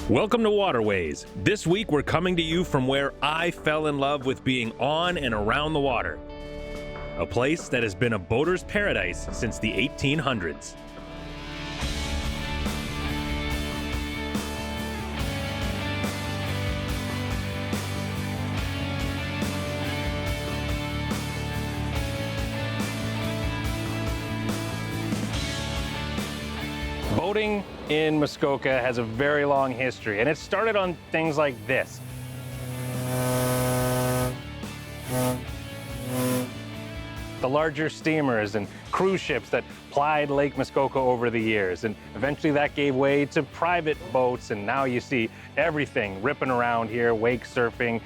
Welcome to Waterways. This week we're coming to you from where I fell in love with being on and around the water. A place that has been a boater's paradise since the 1800s. Boating in Muskoka has a very long history, and it started on things like this. The larger steamers and cruise ships that plied Lake Muskoka over the years, and eventually that gave way to private boats, and now you see everything ripping around here, wake surfing.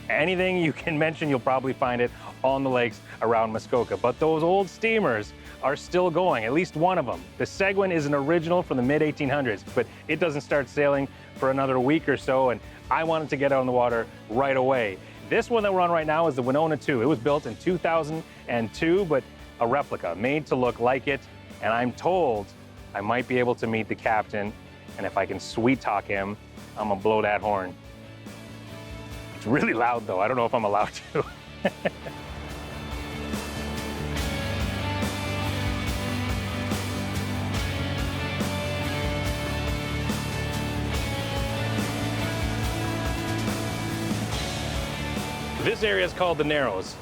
Anything you can mention, you'll probably find it on the lakes around Muskoka. But those old steamers are still going, at least one of them. The Seguin is an original from the mid-1800s, but it doesn't start sailing for another week or so, and I wanted to get out on the water right away. This one that we're on right now is the Winona II. It was built in 2002, but a replica, made to look like it, and I'm told I might be able to meet the captain, and if I can sweet talk him, I'm gonna blow that horn. It's really loud though, I don't know if I'm allowed to. This area is called the Narrows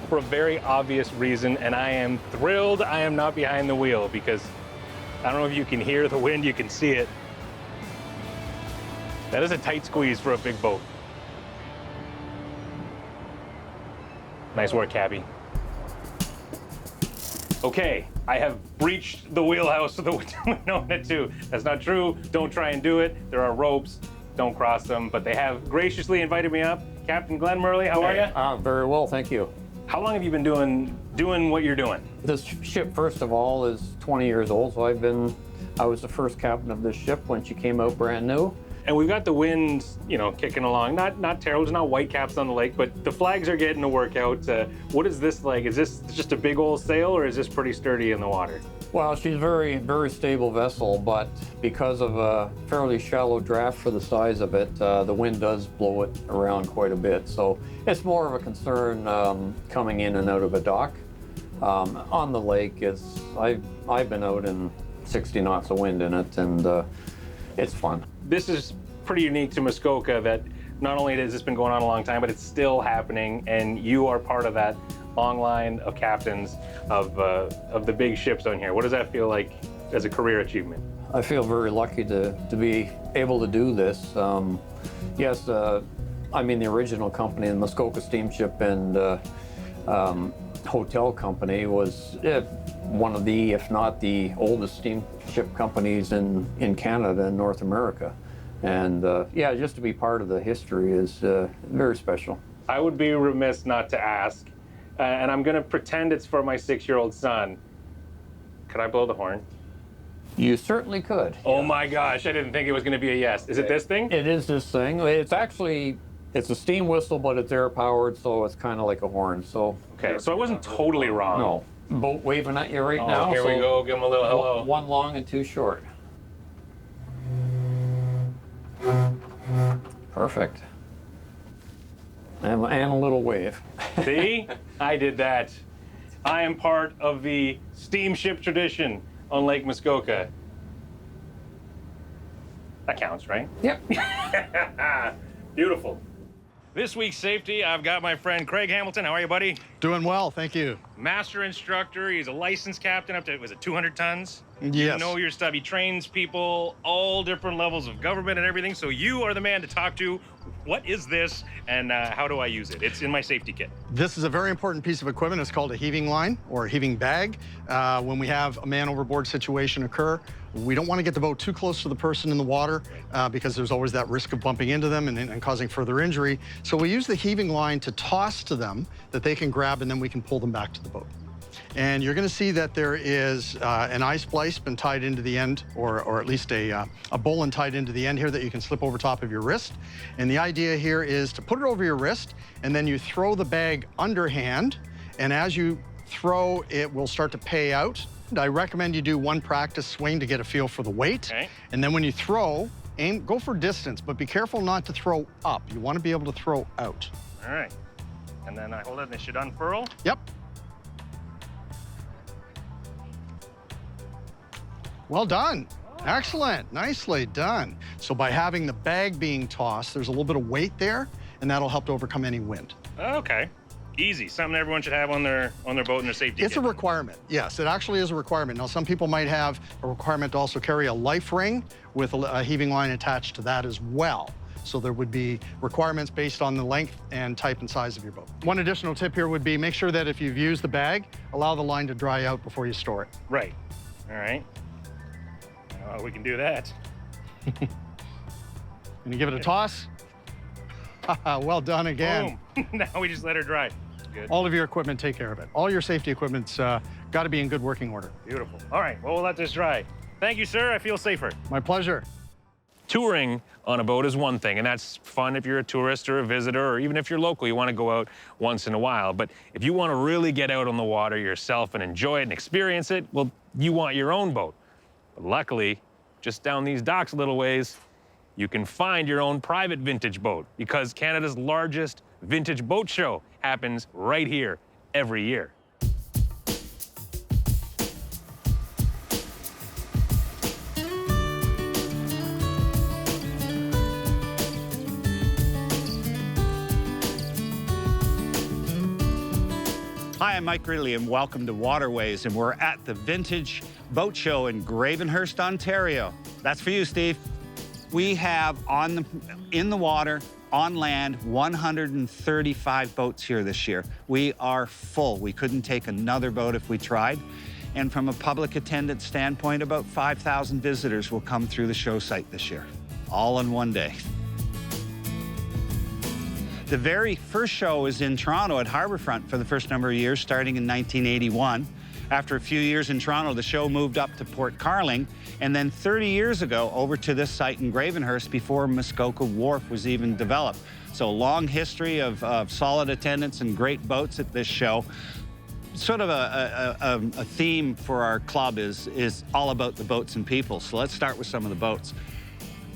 for a very obvious reason, and I am thrilled I am not behind the wheel because I don't know if you can hear the wind, you can see it. That is a tight squeeze for a big boat. Nice work, Cabby. Okay, I have breached the wheelhouse of the Winona II. That's not true, don't try and do it. There are ropes, don't cross them, but they have graciously invited me up. Captain Glenn Murley, how are you? Very well, thank you. How long have you been doing what you're doing? This ship, first of all, is 20 years old, so I was the first captain of this ship when she came out brand new. And we've got the wind, you know, kicking along. Not terrible, there's not white caps on the lake, but the flags are getting to work out. What is this like? Is this just a big old sail, or is this pretty sturdy in the water? Well, she's a very, very stable vessel, but because of a fairly shallow draft for the size of it, the wind does blow it around quite a bit. So it's more of a concern coming in and out of a dock. On the lake, I've been out in 60 knots of wind in it, and it's fun. This is pretty unique to Muskoka that not only has this been going on a long time, but it's still happening, and you are part of that long line of captains of the big ships on here. What does that feel like as a career achievement? I feel very lucky to be able to do this. Yes, I mean, the original company, the Muskoka Steamship and Hotel Company, was one of the, if not the oldest steamship companies in Canada and North America. And yeah, just to be part of the history is very special. I would be remiss not to ask, and I'm gonna pretend it's for my 6-year-old son. Could I blow the horn? You certainly could. Oh my gosh, I didn't think it was gonna be a yes. Is it this thing? It is this thing. It's a steam whistle, but it's air powered, so it's kind of like a horn. So okay, so I wasn't totally wrong. No. Boat waving at you right now. Here we go, give him a little hello. One long and two short. Perfect. And a little wave. See? I did that. I am part of the steamship tradition on Lake Muskoka. That counts, right? Yep. Beautiful. This week's safety, I've got my friend Craig Hamilton. How are you, buddy? Doing well, thank you. Master instructor. He's a licensed captain up to, was it 200 tons? Yes. You know your stuff. He trains people, all different levels of government and everything. So you are the man to talk to. What is this, and how do I use it? It's in my safety kit. This is a very important piece of equipment. It's called a heaving line or a heaving bag. When we have a man overboard situation occur, we don't want to get the boat too close to the person in the water because there's always that risk of bumping into them and causing further injury. So we use the heaving line to toss to them that they can grab, and then we can pull them back to the boat. And you're going to see that there is an eye splice been tied into the end, or at least a bowline tied into the end here that you can slip over top of your wrist. And the idea here is to put it over your wrist, and then you throw the bag underhand, and as you throw, it will start to pay out. I recommend you do one practice swing to get a feel for the weight. Okay. And then when you throw, go for distance, but be careful not to throw up. You want to be able to throw out. All right. And then I hold it and it should unfurl? Yep. Well done. Excellent. Nicely done. So by having the bag being tossed, there's a little bit of weight there, and that'll help to overcome any wind. Okay. Easy. Something everyone should have on their boat and their safety It's kit. a requirement. Yes, it actually is a requirement. Now, some people might have a requirement to also carry a life ring with a heaving line attached to that as well. So there would be requirements based on the length and type and size of your boat. One additional tip here would be make sure that if you've used the bag, allow the line to dry out before you store it. Right. All right. We can do that. Can you give it a toss? Well done again. Boom. Now we just let her dry. Good. All of your equipment, take care of it. All your safety equipment's got to be in good working order. Beautiful. All right, well, we'll let this dry. Thank you, sir. I feel safer. My pleasure. Touring on a boat is one thing, and that's fun if you're a tourist or a visitor, or even if you're local, you want to go out once in a while. But if you want to really get out on the water yourself and enjoy it and experience it, well, you want your own boat. But luckily, just down these docks a little ways, you can find your own private vintage boat, because Canada's largest vintage boat show happens right here every year. Hi, I'm Mike Ridley, and welcome to Waterways, and we're at the Vintage Boat Show in Gravenhurst, Ontario. That's for you, Steve. We have in the water, on land, 135 boats here this year. We are full. We couldn't take another boat if we tried. And from a public attendance standpoint, about 5,000 visitors will come through the show site this year, all in one day. The very first show was in Toronto at Harbourfront for the first number of years, starting in 1981. After a few years in Toronto, the show moved up to Port Carling, and then 30 years ago, over to this site in Gravenhurst before Muskoka Wharf was even developed. So a long history of solid attendance and great boats at this show. Sort of a theme for our club is all about the boats and people. So let's start with some of the boats.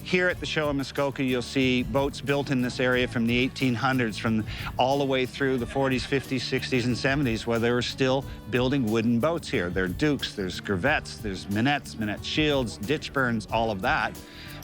Here at the show in Muskoka, you'll see boats built in this area from the 1800s, from all the way through the 40s, 50s, 60s, and 70s, where they were still building wooden boats here. There are dukes, there's corvettes, there's minette shields, ditch burns, all of that.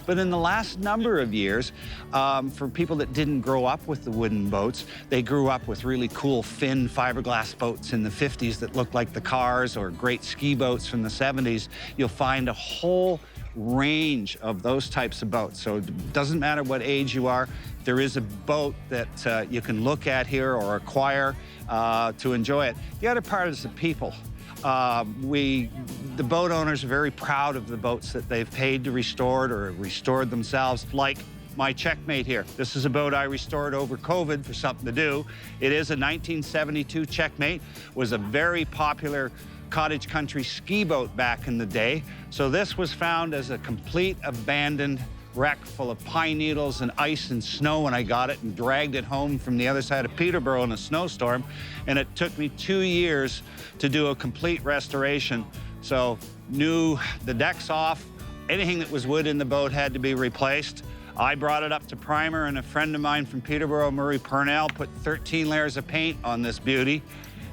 But in the last number of years, for people that didn't grow up with the wooden boats, they grew up with really cool fin fiberglass boats in the 50s that looked like the cars, or great ski boats from the 70s. You'll find a whole range of those types of boats. So it doesn't matter what age you are, there is a boat that you can look at here or acquire to enjoy it. The other part is the people. The boat owners are very proud of the boats that they've paid to restore or restored themselves, like my Checkmate here. This is a boat I restored over COVID for something to do. It is a 1972 Checkmate, was a very popular cottage country ski boat back in the day. So this was found as a complete abandoned wreck full of pine needles and ice and snow when I got it and dragged it home from the other side of Peterborough in a snowstorm. And it took me 2 years to do a complete restoration. So the deck's off, anything that was wood in the boat had to be replaced. I brought it up to primer, and a friend of mine from Peterborough, Murray Purnell, put 13 layers of paint on this beauty.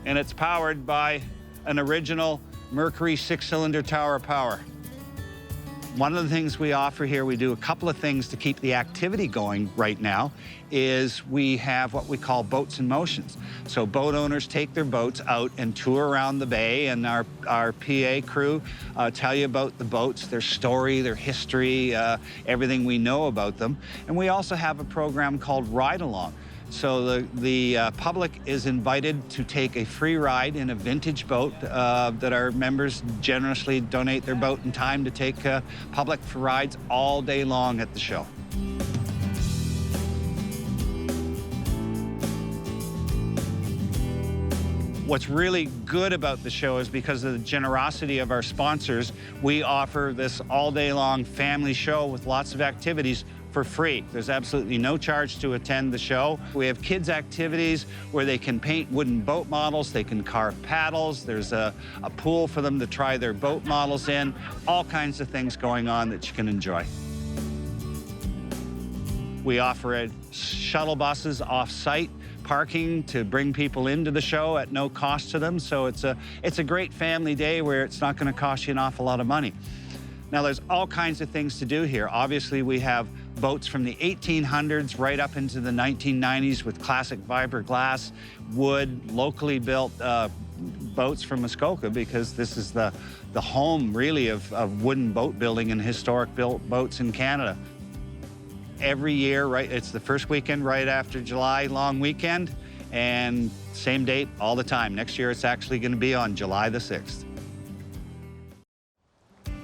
And it's powered by an original Mercury 6-cylinder tower power. One of the things we offer here, we do a couple of things to keep the activity going right now, is we have what we call boats in motions. So boat owners take their boats out and tour around the bay, and our PA crew tell you about the boats, their story, their history, everything we know about them. And we also have a program called Ride Along. So the public is invited to take a free ride in a vintage boat that our members generously donate their boat and time to take public for rides all day long at the show. What's really good about the show is because of the generosity of our sponsors, we offer this all-day-long family show with lots of activities for free. There's absolutely no charge to attend the show. We have kids' activities where they can paint wooden boat models, they can carve paddles, there's a pool for them to try their boat models in, all kinds of things going on that you can enjoy. We offer shuttle buses off-site, parking to bring people into the show at no cost to them. So it's a great family day where it's not going to cost you an awful lot of money. Now, there's all kinds of things to do here. Obviously, we have boats from the 1800s right up into the 1990s with classic fiberglass, wood, locally built boats from Muskoka, because this is the home, really, of wooden boat building and historic built boats in Canada. Every year, right, it's the first weekend right after July long weekend, and same date all the time. Next year, it's actually going to be on July the 6th.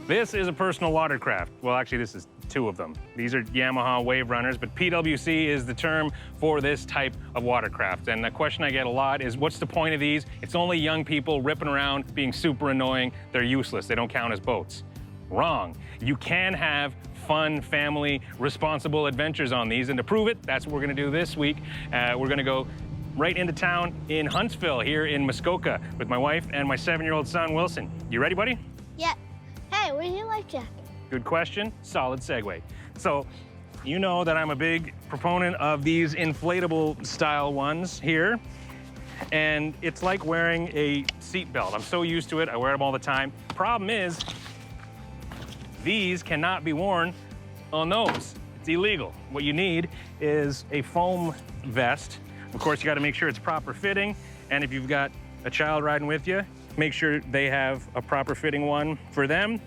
This is a personal watercraft. Well, actually, this is two of them. These are Yamaha WaveRunners, but PWC is the term for this type of watercraft. And the question I get a lot is, what's the point of these? It's only young people ripping around, being super annoying. They're useless. They don't count as boats. Wrong. You can have fun, family, responsible adventures on these. And to prove it, that's what we're going to do this week. We're going to go right into town in Huntsville here in Muskoka with my wife and my 7-year-old son, Wilson. You ready, buddy? Yeah. Hey, where's your life jacket? Good question. Solid segue. So, you know that I'm a big proponent of these inflatable style ones here. And it's like wearing a seatbelt. I'm so used to it. I wear them all the time. Problem is, these cannot be worn on those. It's illegal. What you need is a foam vest. Of course, you got to make sure it's proper fitting. And if you've got a child riding with you, make sure they have a proper fitting one for them.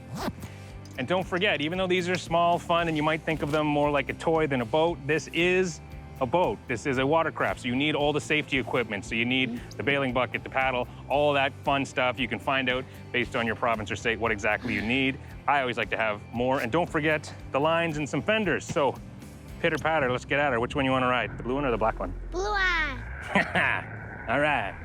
And don't forget, even though these are small, fun, and you might think of them more like a toy than a boat, this is a boat. This is a watercraft, so you need all the safety equipment. So you need the bailing bucket, the paddle, all that fun stuff. You can find out based on your province or state what exactly you need. I always like to have more. And don't forget the lines and some fenders. So pitter patter, let's get at her. Which one you want to ride, the blue one or the black one? Blue eye. All right.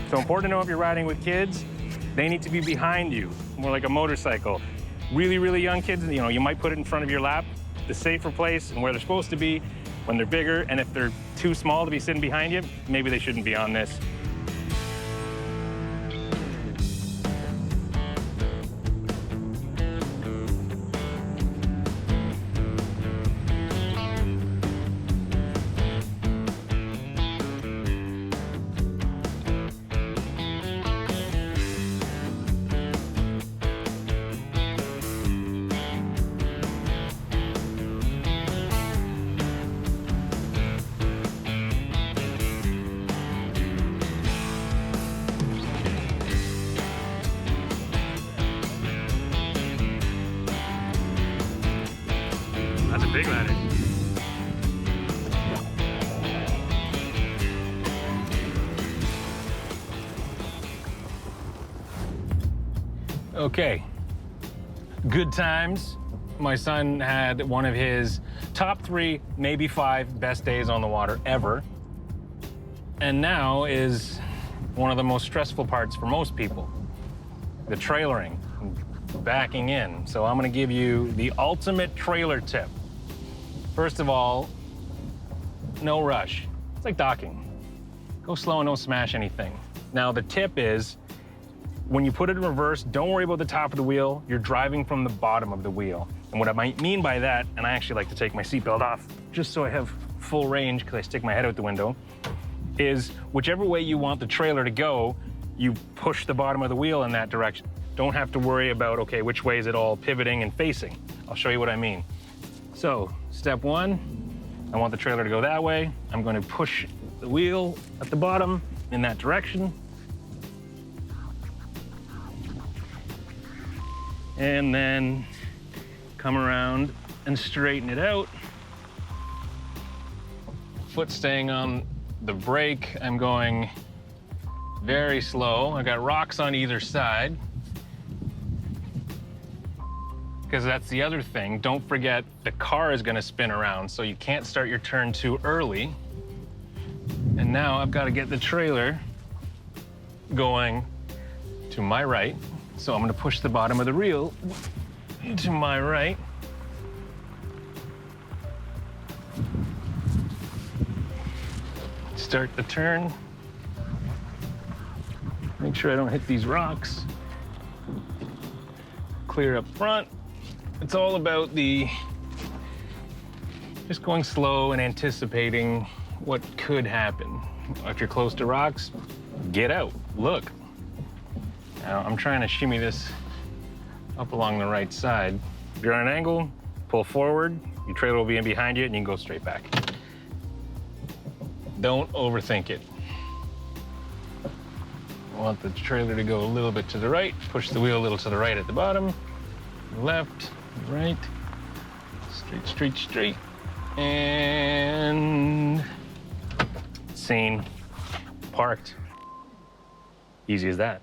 So important to know if you're riding with kids, they need to be behind you, more like a motorcycle. Really, really young kids, you know, you might put it in front of your lap, the safer place and where they're supposed to be when they're bigger. And if they're too small to be sitting behind you, maybe they shouldn't be on this. That's a big ladder. Okay, good times. My son had one of his top 3, maybe 5 best days on the water ever. And now is one of the most stressful parts for most people, the trailering, backing in. So I'm gonna give you the ultimate trailer tip. First of all, no rush. It's like docking. Go slow and don't smash anything. Now the tip is, when you put it in reverse, don't worry about the top of the wheel. You're driving from the bottom of the wheel. And what I might mean by that, and I actually like to take my seatbelt off just so I have full range because I stick my head out the window, is whichever way you want the trailer to go, you push the bottom of the wheel in that direction. Don't have to worry about, okay, which way is it all pivoting and facing? I'll show you what I mean. So, step 1, I want the trailer to go that way. I'm going to push the wheel at the bottom in that direction. And then come around and straighten it out. Foot staying on the brake. I'm going very slow. I got rocks on either side. Because that's the other thing. Don't forget, the car is gonna spin around, so you can't start your turn too early. And now I've got to get the trailer going to my right. So I'm gonna push the bottom of the reel to my right. Start the turn. Make sure I don't hit these rocks. Clear up front. It's all about just going slow and anticipating what could happen. If you're close to rocks, get out, look. Now, I'm trying to shimmy this up along the right side. If you're on an angle, pull forward, your trailer will be in behind you, and you can go straight back. Don't overthink it. I want the trailer to go a little bit to the right, push the wheel a little to the right at the bottom, left, right, straight, straight, straight, and scene, parked. Easy as that.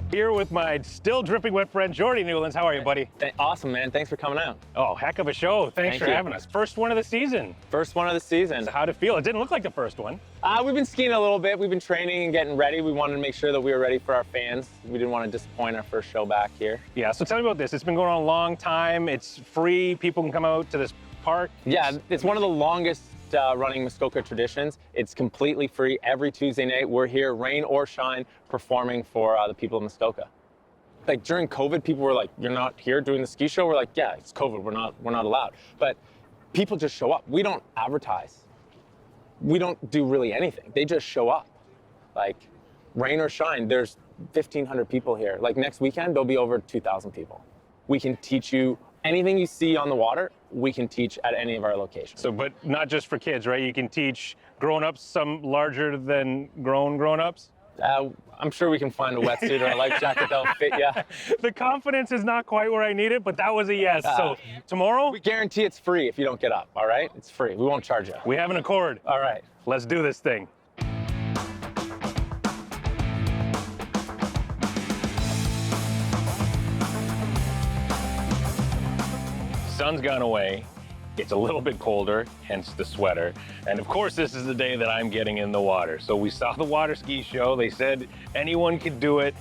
Here with my still dripping wet friend, Jordy Newlands. How are you, buddy? Awesome, man. Thanks for coming out. Oh, heck of a show. Thanks for having us. First one of the season. First one of the season. So how'd it feel? It didn't look like the first one. We've been skiing a little bit. We've been training and getting ready. We wanted to make sure that we were ready for our fans. We didn't want to disappoint our first show back here. Yeah, so tell me about this. It's been going on a long time. It's free. People can come out to this park. Yeah, it's one of the longest running Muskoka traditions. It's completely free. Every Tuesday night, we're here, rain or shine, performing for the people of Muskoka. Like during COVID, people were like, "You're not here doing the ski show?" We're like, "Yeah, it's COVID. We're not allowed." But people just show up. We don't advertise. We don't do really anything. They just show up. Like rain or shine, there's 1,500 people here. Like next weekend, there'll be over 2,000 people. We can teach you anything you see on the water. We can teach at any of our locations. So, but not just for kids, right? You can teach grown-ups, some larger than grown-ups. I'm sure we can find a wetsuit or a life jacket that'll fit you. The confidence is not quite where I need it, but that was a yes. So tomorrow? We guarantee it's free if you don't get up, all right? It's free. We won't charge you. We have an accord. All right. Let's do this thing. Sun's gone away. It's a little bit colder, hence the sweater. And of course, this is the day that I'm getting in the water. So we saw the water ski show. They said anyone could do it.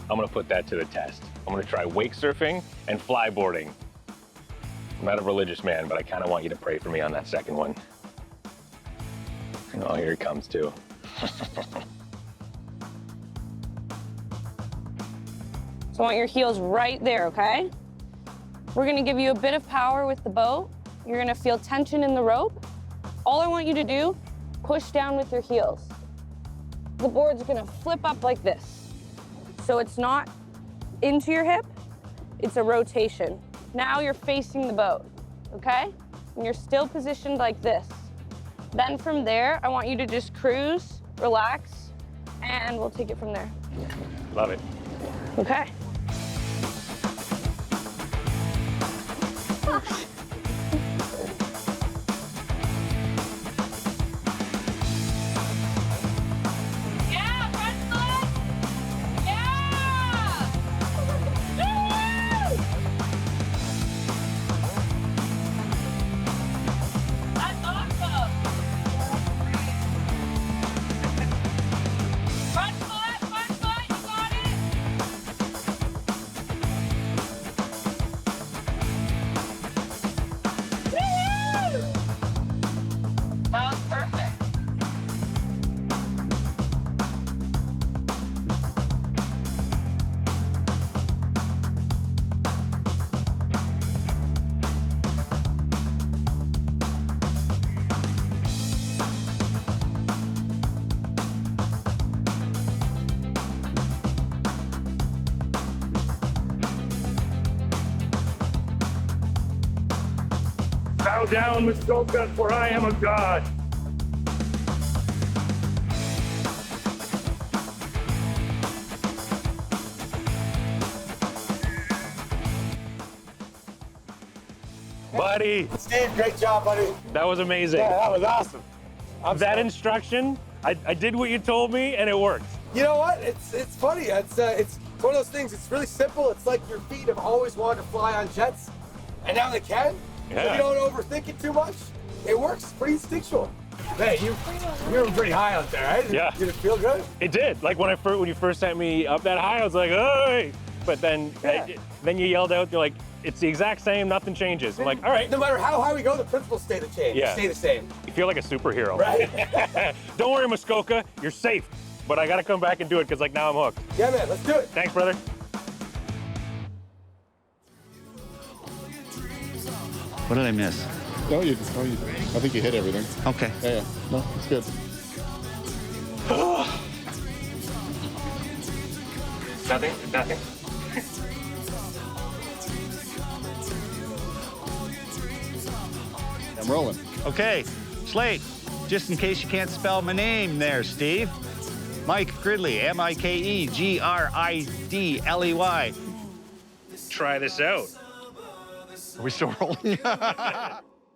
I'm gonna put that to the test. I'm gonna try wake surfing and flyboarding. I'm not a religious man, but I kind of want you to pray for me on that second one. Oh, here it comes too. So I want your heels right there, okay? We're gonna give you a bit of power with the boat. You're gonna feel tension in the rope. All I want you to do, push down with your heels. The board's gonna flip up like this. So it's not into your hip, it's a rotation. Now you're facing the boat, okay? And you're still positioned like this. Then from there, I want you to just cruise, relax, and we'll take it from there. Love it. Okay. Yeah, front foot. Yeah. Woo! That's awesome. Front foot, you got it. Woo! That was perfect. Bow down, Muskoka, for I am a god. buddy. Steve, great job, buddy. That was amazing. Yeah, that was awesome. That instruction, I did what you told me, and it worked. You know what? It's funny. It's one of those things. It's really simple. It's like your feet have always wanted to fly on jets, and now they can. So Yeah. if you don't overthink it too much, it works. Pretty instinctual. Hey, you were pretty high out there, right? Yeah. Did it feel good? It did. Like when you first sent me up that high, I was like, hey! But then, then you yelled out, you're like, it's the exact same, nothing changes. I'm like, all right. No matter how high we go, the principles stay the same. Yeah. Stay the same. You feel like a superhero. Right? Don't worry, Muskoka, you're safe. But I gotta come back and do it because like now I'm hooked. Yeah, man, let's do it. Thanks, brother. What did I miss? No, I think you hit everything. Okay. Yeah. No, it's good. Nothing. I'm rolling. Okay, Slate, just in case you can't spell my name there, Steve. Mike Gridley, M-I-K-E-G-R-I-D-L-E-Y. Try this out. Are we still rolling?